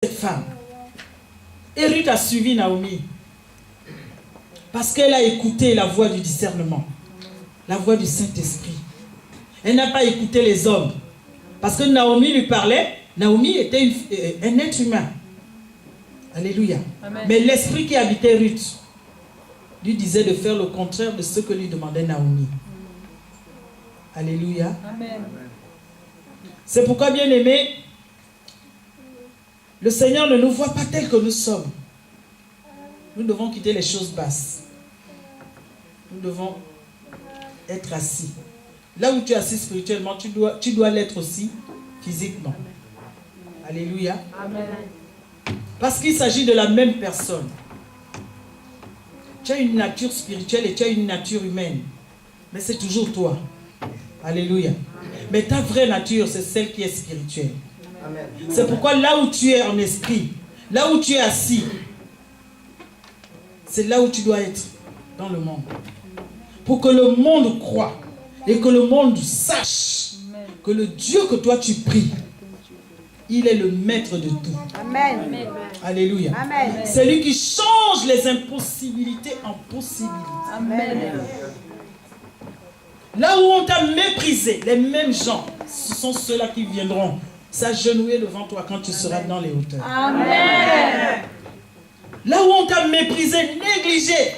cette femme. Et Ruth a suivi Naomi. Parce qu'elle a écouté la voix du discernement. La voix du Saint-Esprit. Elle n'a pas écouté les hommes. Parce que Naomi lui parlait. Naomi était un être humain. Alléluia. Amen. Mais l'esprit qui habitait Ruth lui disait de faire le contraire de ce que lui demandait Naomi. Alléluia. Amen. C'est pourquoi, bien aimé, le Seigneur ne nous voit pas tels que nous sommes. Nous devons quitter les choses basses. Nous devons être assis. Là où tu es assis spirituellement, tu dois l'être aussi physiquement. Alléluia. Amen. Parce qu'il s'agit de la même personne. Tu as une nature spirituelle et tu as une nature humaine. Mais c'est toujours toi. Alléluia. Mais ta vraie nature, c'est celle qui est spirituelle. C'est pourquoi là où tu es en esprit, là où tu es assis, c'est là où tu dois être dans le monde. Pour que le monde croie et que le monde sache que le Dieu que toi tu pries, il est le maître de tout. Amen. Alléluia. Amen. C'est lui qui change les impossibilités en possibilités. Amen. Là où on t'a méprisé, les mêmes gens, ce sont ceux-là qui viendront s'agenouiller devant toi quand tu seras dans les hauteurs. Amen. Là où on t'a méprisé, négligé,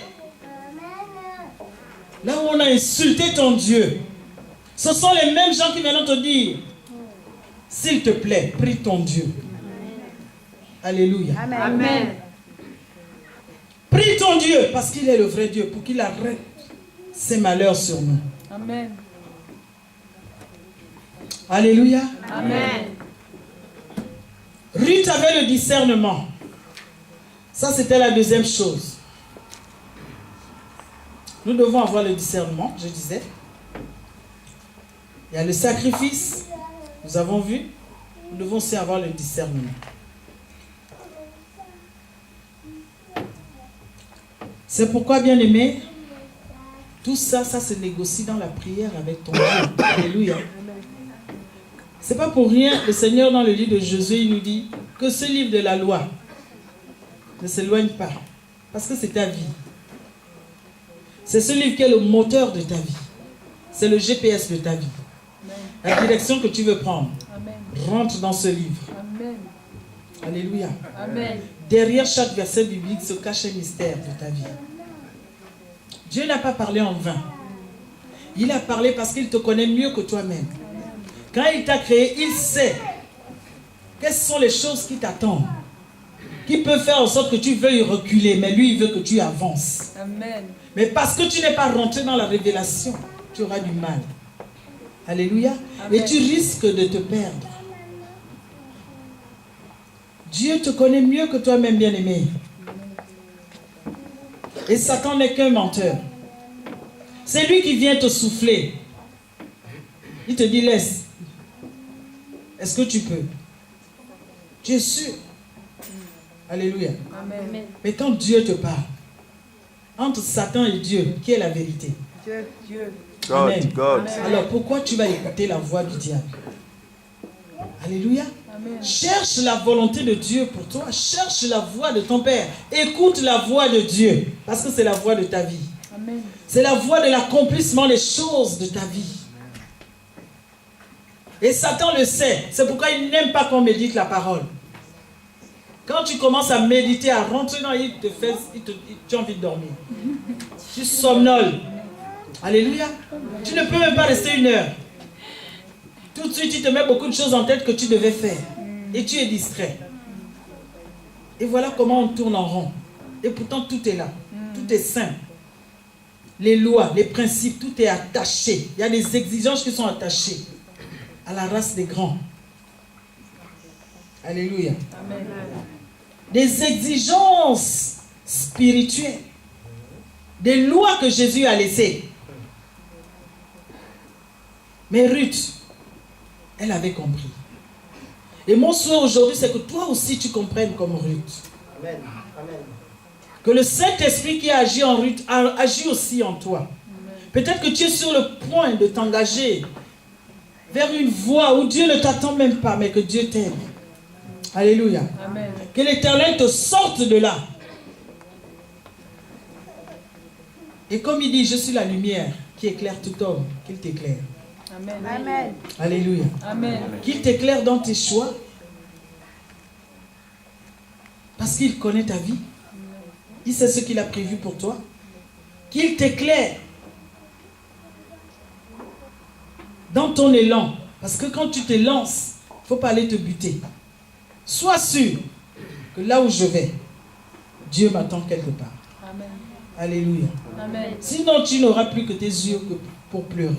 là où on a insulté ton Dieu, ce sont les mêmes gens qui viennent te dire, s'il te plaît, prie ton Dieu. Alléluia. Amen. Amen. Prie ton Dieu parce qu'il est le vrai Dieu, pour qu'il arrête ses malheurs sur nous. Amen. Alléluia. Amen. Ruth avait le discernement. Ça, c'était la deuxième chose. Nous devons avoir le discernement, je disais. Il y a le sacrifice, nous avons vu. Nous devons aussi avoir le discernement. C'est pourquoi, bien aimé, tout ça, ça se négocie dans la prière avec ton Dieu. Alléluia. C'est pas pour rien, le Seigneur dans le livre de Josué, il nous dit que ce livre de la loi ne s'éloigne pas. Parce que c'est ta vie. C'est ce livre qui est le moteur de ta vie. C'est le GPS de ta vie. La direction que tu veux prendre. Amen. Rentre dans ce livre. Amen. Alléluia. Amen. Derrière chaque verset biblique se cache un mystère de ta vie. Dieu n'a pas parlé en vain. Il a parlé parce qu'il te connaît mieux que toi-même. Quand il t'a créé, il sait quelles sont les choses qui t'attendent, qui peuvent faire en sorte que tu veuilles reculer, mais lui, il veut que tu avances. Amen. Mais parce que tu n'es pas rentré dans la révélation, tu auras du mal. Alléluia. Amen. Et tu risques de te perdre. Dieu te connaît mieux que toi-même, bien-aimé. Et Satan n'est qu'un menteur. C'est lui qui vient te souffler. Il te dit, laisse. Est-ce que tu peux? Tu es sûr? Alléluia. Amen. Mais quand Dieu te parle, entre Satan et Dieu, qui est la vérité? Dieu. Amen. God. Alors pourquoi tu vas écouter la voix du diable? Alléluia. Amen. Cherche la volonté de Dieu pour toi. Cherche la voix de ton Père. Écoute la voix de Dieu. Parce que c'est la voix de ta vie. Amen. C'est la voix de l'accomplissement des choses de ta vie. Et Satan le sait. C'est pourquoi il n'aime pas qu'on médite la parole. Quand tu commences à méditer, à rentrer dans il te fait, tu as envie de dormir. Tu somnoles. Alléluia. Tu ne peux même pas rester 1 heure. Tout de suite, tu te mets beaucoup de choses en tête que tu devais faire. Et tu es distrait. Et voilà comment on tourne en rond. Et pourtant, tout est là. Tout est simple. Les lois, les principes, tout est attaché. Il y a des exigences qui sont attachées à la race des grands. Alléluia. Amen. Des exigences spirituelles. Des lois que Jésus a laissées. Mais Ruth, elle avait compris. Et mon souhait aujourd'hui, c'est que toi aussi tu comprennes comme Ruth. Amen. Amen. Que le Saint-Esprit qui agit en Ruth agit aussi en toi. Peut-être que tu es sur le point de t'engager vers une voie où Dieu ne t'attend même pas, mais que Dieu t'aime. Alléluia. Amen. Que l'Éternel te sorte de là. Et comme il dit, je suis la lumière qui éclaire tout homme, qu'il t'éclaire. Amen. Amen. Alléluia. Amen. Qu'il t'éclaire dans tes choix. Parce qu'il connaît ta vie. Il sait ce qu'il a prévu pour toi. Qu'il t'éclaire dans ton élan. Parce que quand tu te lances, il ne faut pas aller te buter. Sois sûr que là où je vais, Dieu m'attend quelque part. Amen. Alléluia. Amen. Sinon, tu n'auras plus que tes yeux pour pleurer.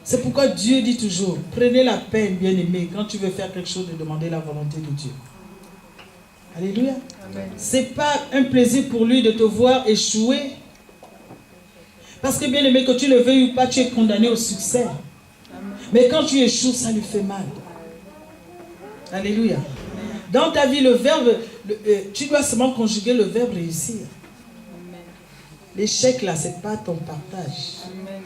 C'est pourquoi Dieu dit toujours, prenez la peine, bien-aimé, quand tu veux faire quelque chose, de demander la volonté de Dieu. Alléluia. Ce n'est pas un plaisir pour lui de te voir échouer. Parce que, bien-aimé, que tu le veuilles ou pas, tu es condamné au succès. Amen. Mais quand tu échoues, ça lui fait mal. Alléluia. Dans ta vie, le verbe, tu dois seulement conjuguer le verbe réussir. L'échec là, ce n'est pas ton partage. Amen.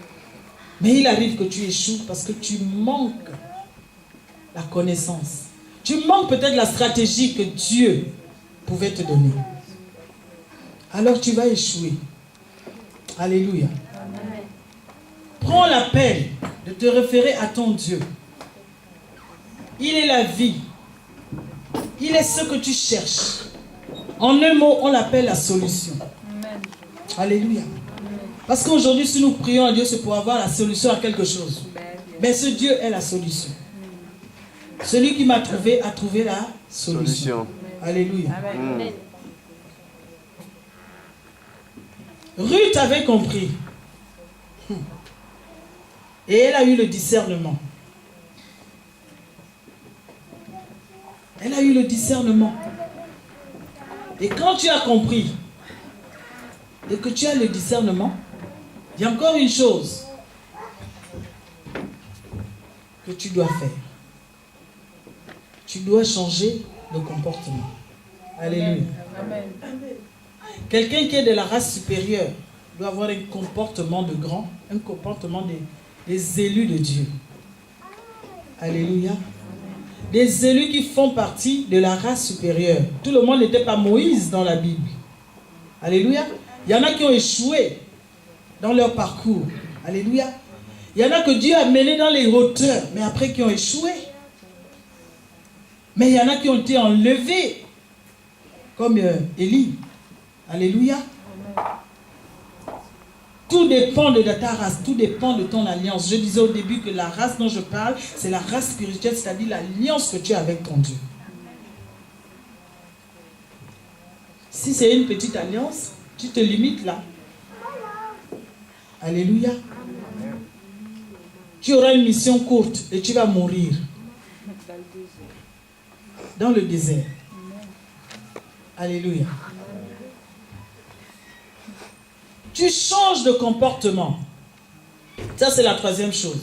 Mais il arrive que tu échoues parce que tu manques la connaissance. Tu manques peut-être la stratégie que Dieu pouvait te donner. Alors tu vas échouer. Alléluia. Amen. Prends la peine de te référer à ton Dieu. Il est la vie. Il est ce que tu cherches. En un mot, on l'appelle la solution. Amen. Alléluia. Parce qu'aujourd'hui, si nous prions à Dieu, c'est pour avoir la solution à quelque chose. Mais ce Dieu est la solution. Celui qui m'a trouvé a trouvé la solution. Alléluia. Amen. Ruth avait compris. Et elle a eu le discernement. Elle a eu le discernement. Et quand tu as compris et que tu as le discernement, il y a encore une chose que tu dois faire. Tu dois changer de comportement. Alléluia. Amen. Quelqu'un qui est de la race supérieure doit avoir un comportement de grand, un comportement des élus de Dieu. Alléluia. Des élus qui font partie de la race supérieure. Tout le monde n'était pas Moïse dans la Bible. Alléluia. Il y en a qui ont échoué dans leur parcours. Alléluia. Il y en a que Dieu a mené dans les hauteurs, mais après qui ont échoué. Mais il y en a qui ont été enlevés, comme Élie. Alléluia. Tout dépend de ta race, tout dépend de ton alliance. Je disais au début que la race dont je parle, c'est la race spirituelle, c'est-à-dire l'alliance que tu as avec ton Dieu. Si c'est une petite alliance, tu te limites là. Alléluia. Tu auras une mission courte et tu vas mourir. Dans le désert. Alléluia. Tu changes de comportement. Ça, c'est la troisième chose.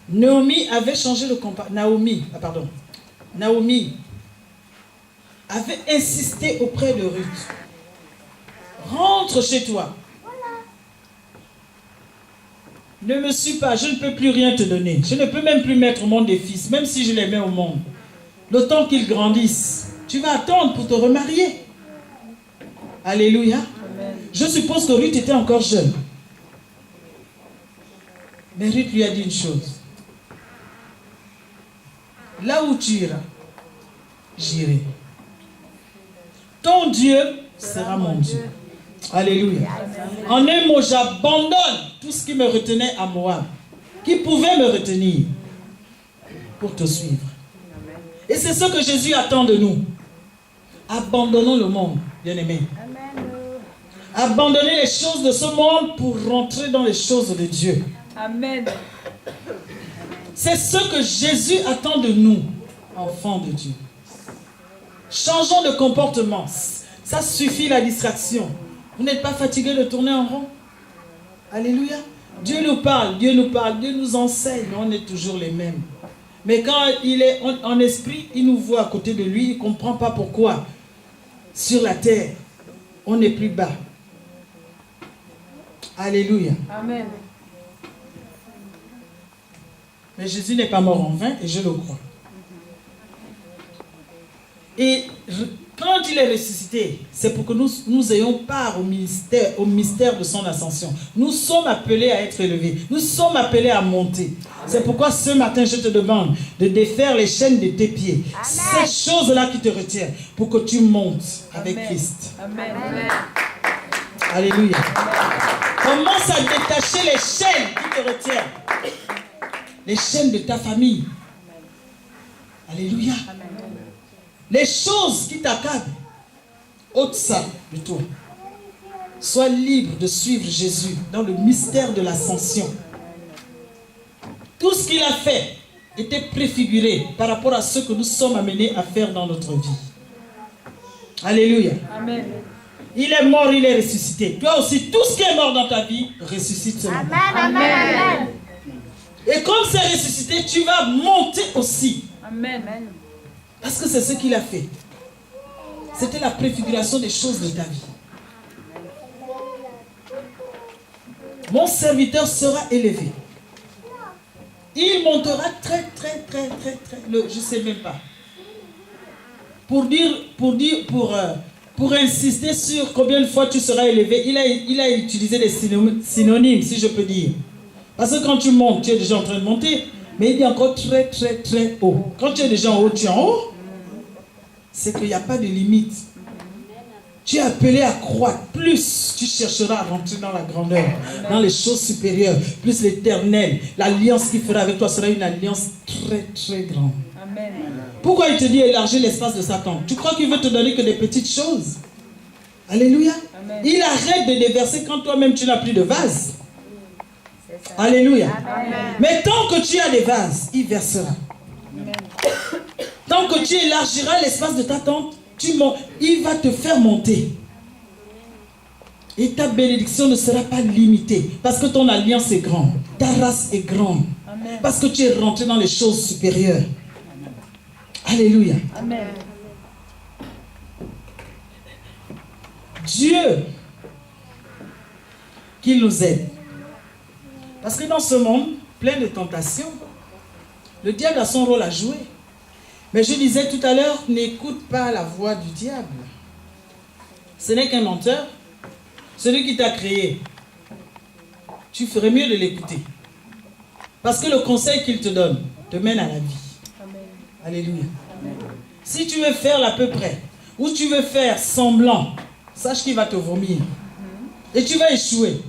Naomi avait changé de comportement. Naomi avait insisté auprès de Ruth. Rentre chez toi. Ne me suis pas, je ne peux plus rien te donner. Je ne peux même plus mettre au monde des fils, même si je les mets au monde. Le temps qu'ils grandissent, tu vas attendre pour te remarier. Alléluia. Amen. Je suppose que Ruth était encore jeune. Mais Ruth lui a dit une chose. Là où tu iras, j'irai. Ton Dieu sera mon Dieu. Alléluia. En un mot, j'abandonne tout ce qui me retenait à Moab, qui pouvait me retenir pour te suivre. Et c'est ce que Jésus attend de nous. Abandonnons le monde, bien-aimés. Abandonnez les choses de ce monde pour rentrer dans les choses de Dieu. Amen. C'est ce que Jésus attend de nous, enfants de Dieu. Changeons de comportement. Ça suffit la distraction. Vous n'êtes pas fatigué de tourner en rond? Alléluia. Dieu nous parle, Dieu nous enseigne. On est toujours les mêmes. Mais quand il est en esprit, il nous voit à côté de lui. Il ne comprend pas pourquoi. Sur la terre, on est plus bas. Alléluia. Amen. Mais Jésus n'est pas mort en vain et je le crois. Et quand il est ressuscité, c'est pour que nous ayons part au mystère de son ascension. Nous sommes appelés à être élevés. Nous sommes appelés à monter. C'est pourquoi ce matin, je te demande de défaire les chaînes de tes pieds. Amen. Cette chose-là qui te retient pour que tu montes avec Amen. Christ. Amen. Alléluia. Commence à détacher les chaînes qui te retiennent. Les chaînes de ta famille. Alléluia. Amen. Les choses qui t'accablent, ôte ça de toi. Sois libre de suivre Jésus dans le mystère de l'ascension. Tout ce qu'il a fait était préfiguré par rapport à ce que nous sommes amenés à faire dans notre vie. Alléluia. Amen. Il est mort, il est ressuscité. Toi aussi, tout ce qui est mort dans ta vie, ressuscite ce moment. Amen. Amen. Et comme c'est ressuscité, tu vas monter aussi. Amen. Parce que c'est ce qu'il a fait. C'était la préfiguration des choses de ta vie. Mon serviteur sera élevé. Il montera très, je ne sais même pas. Pour insister sur combien de fois tu seras élevé, il a utilisé des synonymes, si je peux dire. Parce que quand tu montes, tu es déjà en train de monter. Mais il dit encore très haut. Quand tu es déjà en haut, tu es en haut. C'est qu'il n'y a pas de limite. Tu es appelé à croître. Plus tu chercheras à rentrer dans la grandeur, dans les choses supérieures, plus l'éternel, l'alliance qu'il fera avec toi sera une alliance très grande. Amen. Pourquoi il te dit élargir l'espace de Satan? Tu crois qu'il veut te donner que des petites choses? Alléluia. Amen. Il arrête de déverser quand toi-même tu n'as plus de vase. Alléluia. Amen. Mais tant que tu as des vases, il versera. Amen. Tant que tu élargiras l'espace de ta tente, il va te faire monter. Et ta bénédiction ne sera pas limitée. Parce que ton alliance est grande. Ta race est grande. Amen. Parce que tu es rentré dans les choses supérieures. Amen. Alléluia. Amen. Dieu, qu'il nous aide. Parce que dans ce monde plein de tentations, le diable a son rôle à jouer. Mais je disais tout à l'heure, n'écoute pas la voix du diable. Ce n'est qu'un menteur. Celui qui t'a créé, tu ferais mieux de l'écouter. Parce que le conseil qu'il te donne te mène à la vie. Amen. Alléluia. Amen. Si tu veux faire l'à peu près, ou tu veux faire semblant, sache qu'il va te vomir. Et tu vas échouer.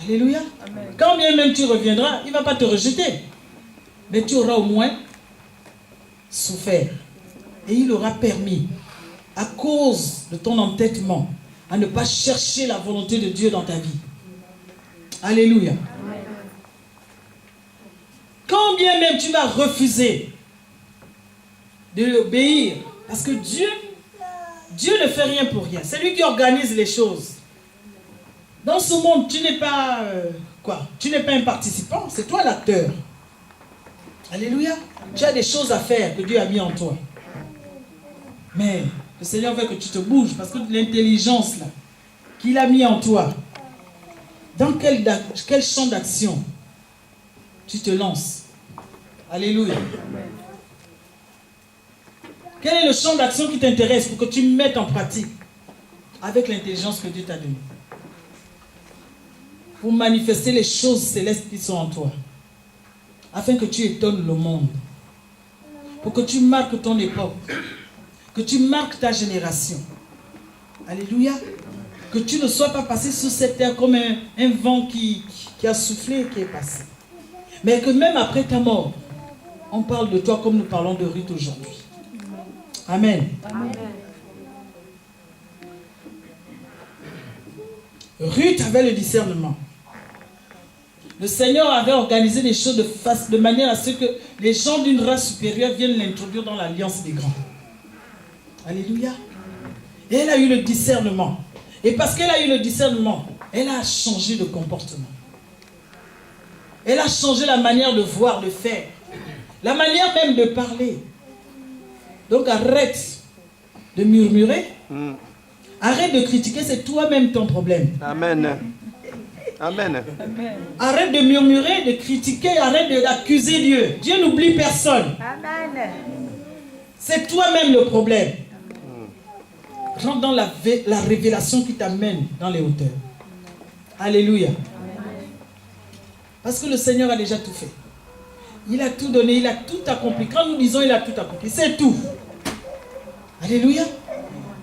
Alléluia. Amen. Quand bien même tu reviendras, il ne va pas te rejeter. Mais tu auras au moins souffert. Et il aura permis, à cause de ton entêtement, à ne pas chercher la volonté de Dieu dans ta vie. Alléluia. Amen. Quand bien même tu vas refuser de l'obéir, parce que Dieu ne fait rien pour rien. C'est lui qui organise les choses. Dans ce monde, tu n'es pas tu n'es pas un participant, c'est toi l'acteur. Alléluia. Tu as des choses à faire que Dieu a mis en toi. Mais le Seigneur veut que tu te bouges parce que l'intelligence là qu'il a mis en toi, dans quel champ d'action tu te lances? Alléluia. Quel est le champ d'action qui t'intéresse pour que tu mettes en pratique avec l'intelligence que Dieu t'a donnée? Pour manifester les choses célestes qui sont en toi. Afin que tu étonnes le monde. Pour que tu marques ton époque. Que tu marques ta génération. Alléluia. Que tu ne sois pas passé sur cette terre comme un vent qui a soufflé et qui est passé. Mais que même après ta mort, on parle de toi comme nous parlons de Ruth aujourd'hui. Amen. Amen. Ruth avait le discernement. Le Seigneur avait organisé les choses de manière à ce que les gens d'une race supérieure viennent l'introduire dans l'alliance des grands. Alléluia. Et elle a eu le discernement. Et parce qu'elle a eu le discernement, elle a changé de comportement. Elle a changé la manière de voir, de faire. La manière même de parler. Donc arrête de murmurer. Arrête de critiquer, c'est toi-même ton problème. Amen. Amen. Amen. Arrête de murmurer, de critiquer, arrête d'accuser Dieu. Dieu n'oublie personne. Amen. C'est toi-même le problème. Rentre dans la révélation qui t'amène dans les hauteurs. Alléluia. Parce que le Seigneur a déjà tout fait. Il a tout donné, il a tout accompli. Quand nous disons il a tout accompli, c'est tout. Alléluia.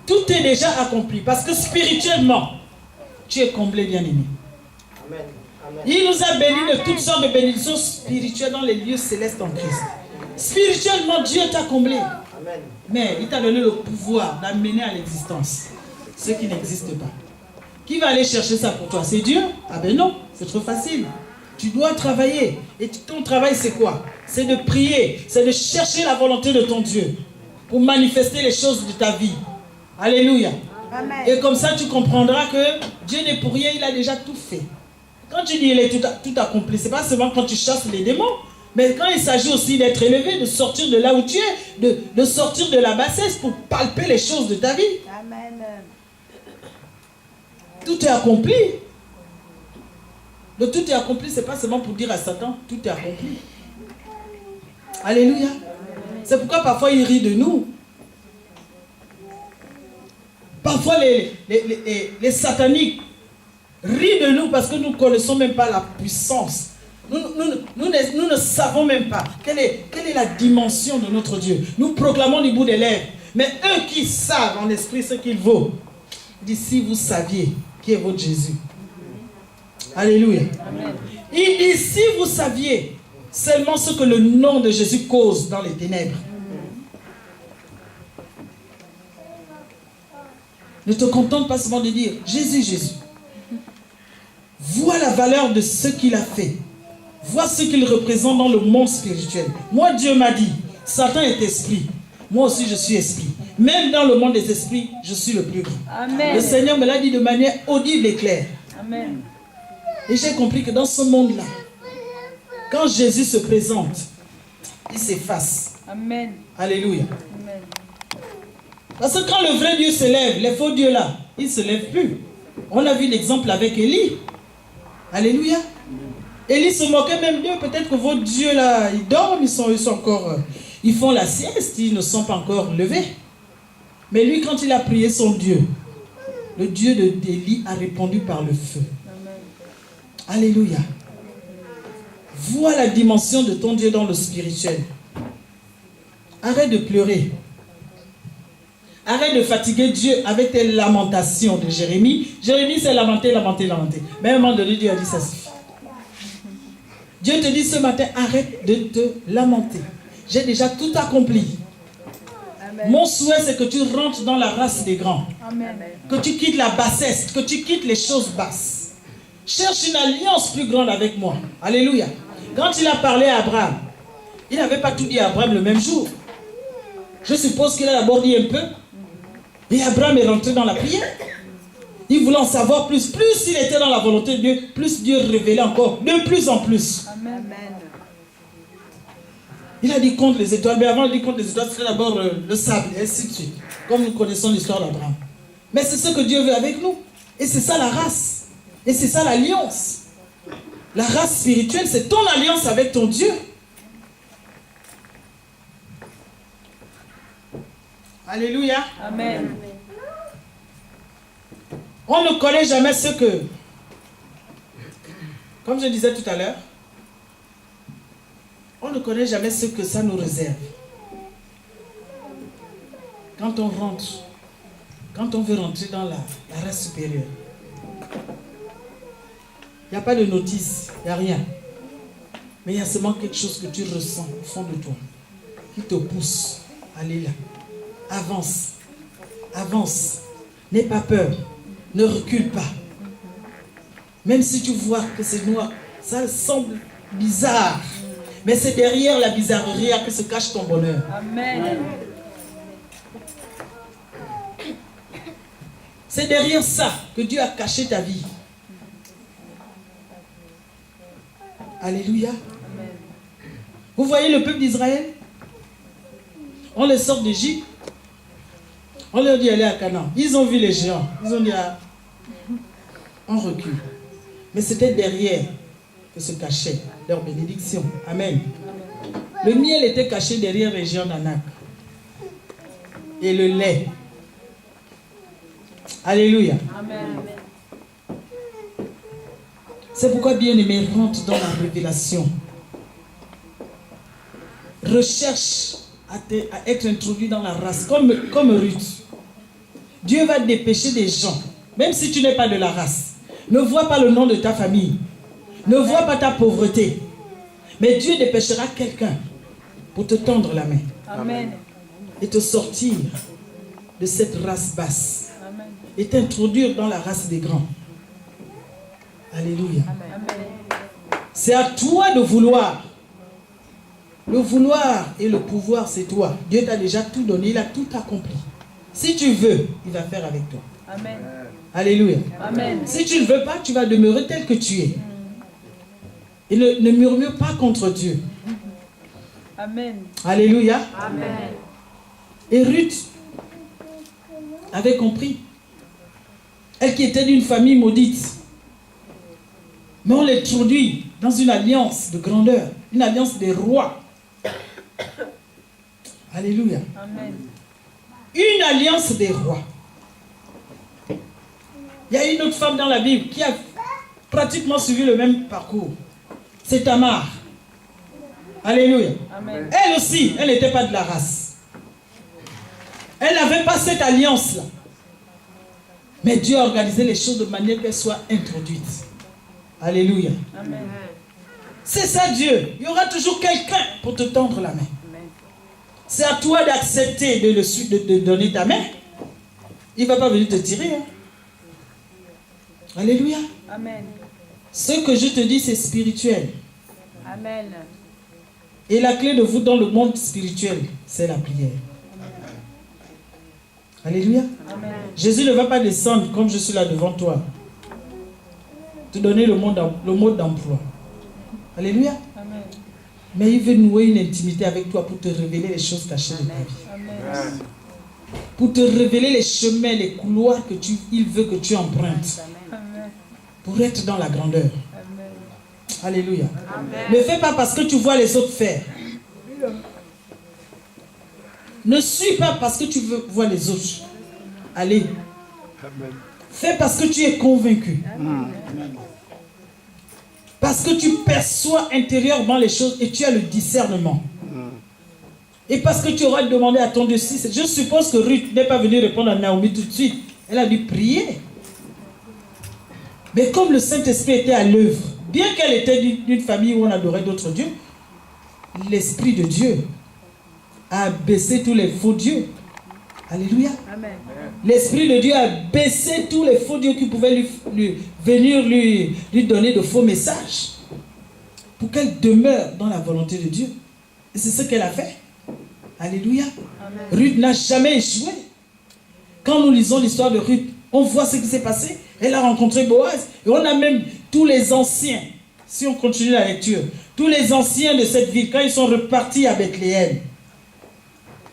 Tout est déjà accompli. Parce que spirituellement, tu es comblé, bien-aimé. Il nous a bénis de toutes sortes de bénédictions spirituelles dans les lieux célestes en Christ. Spirituellement, Dieu t'a comblé. Mais il t'a donné le pouvoir d'amener à l'existence ce qui n'existe pas. Qui va aller chercher ça pour toi? C'est Dieu? Ah ben non, c'est trop facile. Tu dois travailler. Et ton travail, c'est quoi? C'est de prier. C'est de chercher la volonté de ton Dieu pour manifester les choses de ta vie. Alléluia. Amen. Et comme ça, tu comprendras que Dieu n'est pour rien, il a déjà tout fait. Quand tu dis il est tout accompli, ce n'est pas seulement quand tu chasses les démons, mais quand il s'agit aussi d'être élevé, de sortir de là où tu es, de sortir de la bassesse pour palper les choses de ta vie. Amen. Tout est accompli. Le tout est accompli, ce n'est pas seulement pour dire à Satan, tout est accompli. Alléluia. C'est pourquoi parfois il rit de nous. Parfois les sataniques rient de nous parce que nous ne connaissons même pas la puissance. Nous ne savons même pas quelle est la dimension de notre Dieu. Nous proclamons du bout des lèvres. Mais eux qui savent en esprit ce qu'il vaut, disent si vous saviez qui est votre Jésus. Alléluia. Amen. Il dit si vous saviez seulement ce que le nom de Jésus cause dans les ténèbres. Ne te contente pas seulement de dire Jésus, Jésus. Vois la valeur de ce qu'il a fait. Vois ce qu'il représente dans le monde spirituel. Moi, Dieu m'a dit, Satan est esprit. Moi aussi, je suis esprit. Même dans le monde des esprits, je suis le plus grand. Amen. Le Seigneur me l'a dit de manière audible et claire. Amen. Et j'ai compris que dans ce monde-là, quand Jésus se présente, il s'efface. Amen. Alléluia. Amen. Parce que quand le vrai Dieu se lève, les faux dieux là, ils ne se lèvent plus. On a vu l'exemple avec Élie. Alléluia. Élie se moquait même d'eux. Peut-être que vos dieux là, ils dorment, ils sont encore, ils font la sieste, ils ne sont pas encore levés. Mais lui, quand il a prié son Dieu, le Dieu d'Élie a répondu par le feu. Amen. Alléluia. Vois la dimension de ton Dieu dans le spirituel. Arrête de pleurer. Arrête de fatiguer Dieu avec tes lamentations de Jérémie. Jérémie s'est lamenté, lamenté, lamenté. Mais à un moment donné, Dieu a dit ça suffit. Dieu te dit ce matin, arrête de te lamenter. J'ai déjà tout accompli. Amen. Mon souhait, c'est que tu rentres dans la race des grands. Amen. Que tu quittes la bassesse, que tu quittes les choses basses. Cherche une alliance plus grande avec moi. Alléluia. Quand il a parlé à Abraham, il n'avait pas tout dit à Abraham le même jour. Je suppose qu'il a d'abord dit un peu. Et Abraham est rentré dans la prière. Il voulait en savoir plus. Plus il était dans la volonté de Dieu, plus Dieu révélait encore de plus en plus. Amen. Il a dit compte les étoiles. Mais avant de dire compte les étoiles, c'était d'abord le sable et ainsi de suite. Comme nous connaissons l'histoire d'Abraham. Mais c'est ce que Dieu veut avec nous. Et c'est ça la race. Et c'est ça l'alliance. La race spirituelle, c'est ton alliance avec ton Dieu. Alléluia. Amen. On ne connaît jamais ce que, comme je disais tout à l'heure, on ne connaît jamais ce que ça nous réserve. Quand on rentre, quand on veut rentrer dans la race supérieure, il n'y a pas de notice, il n'y a rien. Mais il y a seulement quelque chose que tu ressens au fond de toi, qui te pousse à aller là. Avance, avance, n'aie pas peur, ne recule pas. Même si tu vois que c'est noir, ça semble bizarre, mais c'est derrière la bizarrerie que se cache ton bonheur. Amen. C'est derrière ça que Dieu a caché ta vie. Alléluia. Amen. Vous voyez le peuple d'Israël? On les sort d'Égypte. On leur dit aller à Canaan. Ils ont vu les géants. Ils ont dit on recule. Mais c'était derrière que se cachait leur bénédiction. Amen. Le miel était caché derrière les géants d'Anak. Et le lait. Alléluia. Amen. C'est pourquoi, bien-aimé, rentre dans la révélation. Recherche à être introduit dans la race, comme Ruth. Dieu va dépêcher des gens, même si tu n'es pas de la race. Ne vois pas le nom de ta famille. Ne vois pas ta pauvreté. Mais Dieu dépêchera quelqu'un pour te tendre la main. Amen. Et te sortir de cette race basse. Amen. Et t'introduire dans la race des grands. Alléluia. Amen. C'est à toi de vouloir. Le vouloir et le pouvoir, c'est toi. Dieu t'a déjà tout donné, il a tout accompli. Si tu veux, il va faire avec toi. Amen. Alléluia. Amen. Si tu ne veux pas, tu vas demeurer tel que tu es. Et ne murmure pas contre Dieu. Amen. Alléluia. Amen. Et Ruth avait compris. Elle qui était d'une famille maudite. Mais on l'introduit dans une alliance de grandeur. Une alliance des rois. Alléluia. Amen. Une alliance des rois. Il y a une autre femme dans la Bible qui a pratiquement suivi le même parcours. C'est Tamar. Alléluia. Amen. Elle aussi, elle n'était pas de la race. Elle n'avait pas cette alliance-là. Mais Dieu a organisé les choses de manière qu'elle soit introduite. Alléluia. Amen. C'est ça Dieu. Il y aura toujours quelqu'un pour te tendre la main. C'est à toi d'accepter de donner ta main. Il ne va pas venir te tirer. Hein. Alléluia. Amen. Ce que je te dis, c'est spirituel. Amen. Et la clé de vous dans le monde spirituel, c'est la prière. Alléluia. Amen. Jésus ne va pas descendre comme je suis là devant toi. Te donner le mode d'emploi. Alléluia. Amen. Mais il veut nouer une intimité avec toi pour te révéler les choses cachées de ta vie. Amen. Pour te révéler les chemins, les couloirs il veut que tu empruntes. Amen. Pour être dans la grandeur. Amen. Alléluia. Amen. Ne fais pas parce que tu vois les autres faire. Ne suis pas parce que tu vois les autres. Allez. Fais parce que tu es convaincu. Parce que tu perçois intérieurement les choses et tu as le discernement. Et parce que tu auras demandé à ton Dieu. Je suppose que Ruth n'est pas venue répondre à Naomi tout de suite. Elle a dû prier. Mais comme le Saint-Esprit était à l'œuvre, bien qu'elle était d'une famille où on adorait d'autres dieux, l'Esprit de Dieu a baissé tous les faux dieux. Alléluia. Amen. L'Esprit de Dieu a baissé tous les faux dieux qui pouvaient venir lui donner de faux messages pour qu'elle demeure dans la volonté de Dieu. Et c'est ce qu'elle a fait. Alléluia. Amen. Ruth n'a jamais échoué. Quand nous lisons l'histoire de Ruth, on voit ce qui s'est passé. Elle a rencontré Boaz. Et on a même tous les anciens, si on continue la lecture, tous les anciens de cette ville, quand ils sont repartis à Bethléem.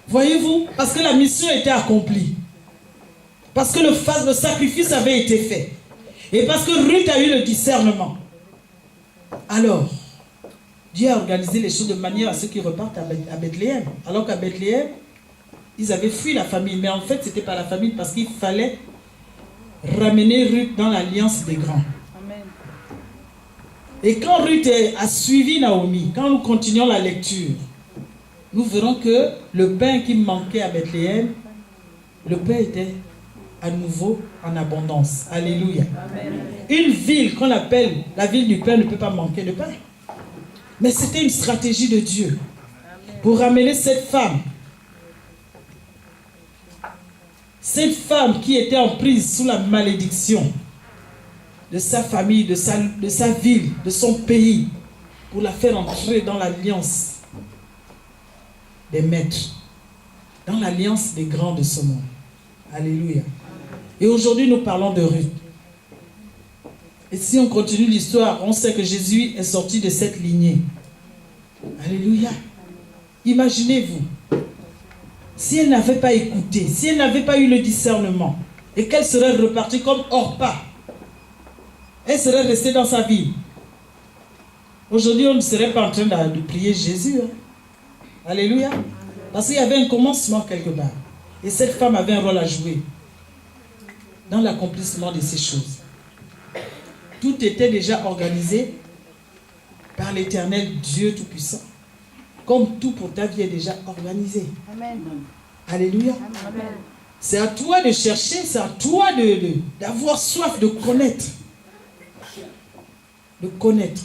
Voyez-vous, parce que la mission était accomplie. Parce que le sacrifice avait été fait. Et parce que Ruth a eu le discernement. Alors, Dieu a organisé les choses de manière à ce qu'ils repartent à Bethléem. Alors qu'à Bethléem, ils avaient fui la famille. Mais en fait, ce n'était pas la famille parce qu'il fallait ramener Ruth dans l'alliance des grands. Amen. Et quand Ruth a suivi Naomi, quand nous continuons la lecture, nous verrons que le pain qui manquait à Bethléem, le pain était à nouveau en abondance. Alléluia. Amen. Une ville qu'on appelle la ville du pain ne peut pas manquer de pain. Mais c'était une stratégie de Dieu pour ramener cette femme. Cette femme qui était en prise sous la malédiction de sa famille, de sa ville, de son pays, pour la faire entrer dans l'alliance des maîtres, dans l'alliance des grands de ce monde. Alléluia. Et aujourd'hui, nous parlons de Ruth. Et si on continue l'histoire, on sait que Jésus est sorti de cette lignée. Alléluia. Imaginez-vous, si elle n'avait pas écouté, si elle n'avait pas eu le discernement, et qu'elle serait repartie comme Orpa, elle serait restée dans sa vie. Aujourd'hui, on ne serait pas en train de prier Jésus. Hein. Alléluia. Parce qu'il y avait un commencement quelque part. Et cette femme avait un rôle à jouer dans l'accomplissement de ces choses. Tout était déjà organisé par l'Éternel Dieu Tout-Puissant. Comme tout pour ta vie est déjà organisé. Amen. Alléluia. Amen. C'est à toi de chercher, c'est à toi d'avoir soif de connaître. De connaître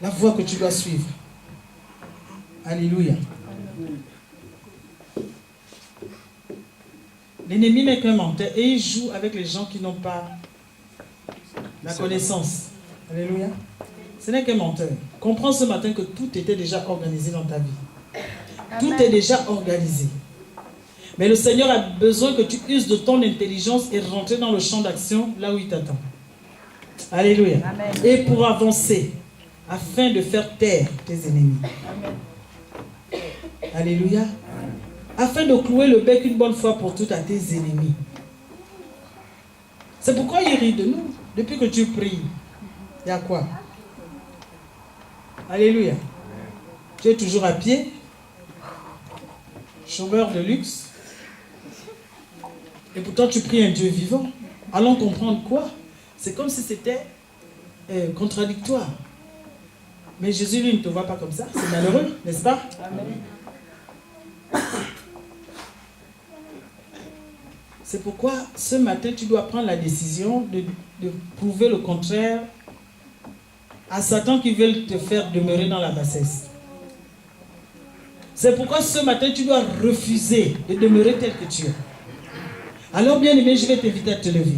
la voie que tu dois suivre. Alléluia. L'ennemi n'est qu'un menteur et il joue avec les gens qui n'ont pas la connaissance. Alléluia. Ce n'est qu'un menteur. Comprends ce matin que tout était déjà organisé dans ta vie. Tout est déjà organisé. Mais le Seigneur a besoin que tu uses de ton intelligence et rentrer dans le champ d'action là où il t'attend. Alléluia. Amen. Et pour avancer, afin de faire taire tes ennemis. Amen. Alléluia. Afin de clouer le bec une bonne fois pour toutes à tes ennemis. C'est pourquoi il rit de nous. Depuis que tu pries, il y a quoi? Alléluia. Tu es toujours à pied, chômeur de luxe, et pourtant tu pries un Dieu vivant. Allons comprendre quoi? C'est comme si c'était contradictoire. Mais Jésus, lui, ne te voit pas comme ça. C'est malheureux, n'est-ce pas? Amen. C'est pourquoi ce matin, tu dois prendre la décision de prouver le contraire à Satan qui veut te faire demeurer dans la bassesse. C'est pourquoi ce matin, tu dois refuser de demeurer tel que tu es. Alors, bien aimé, je vais t'inviter à te lever.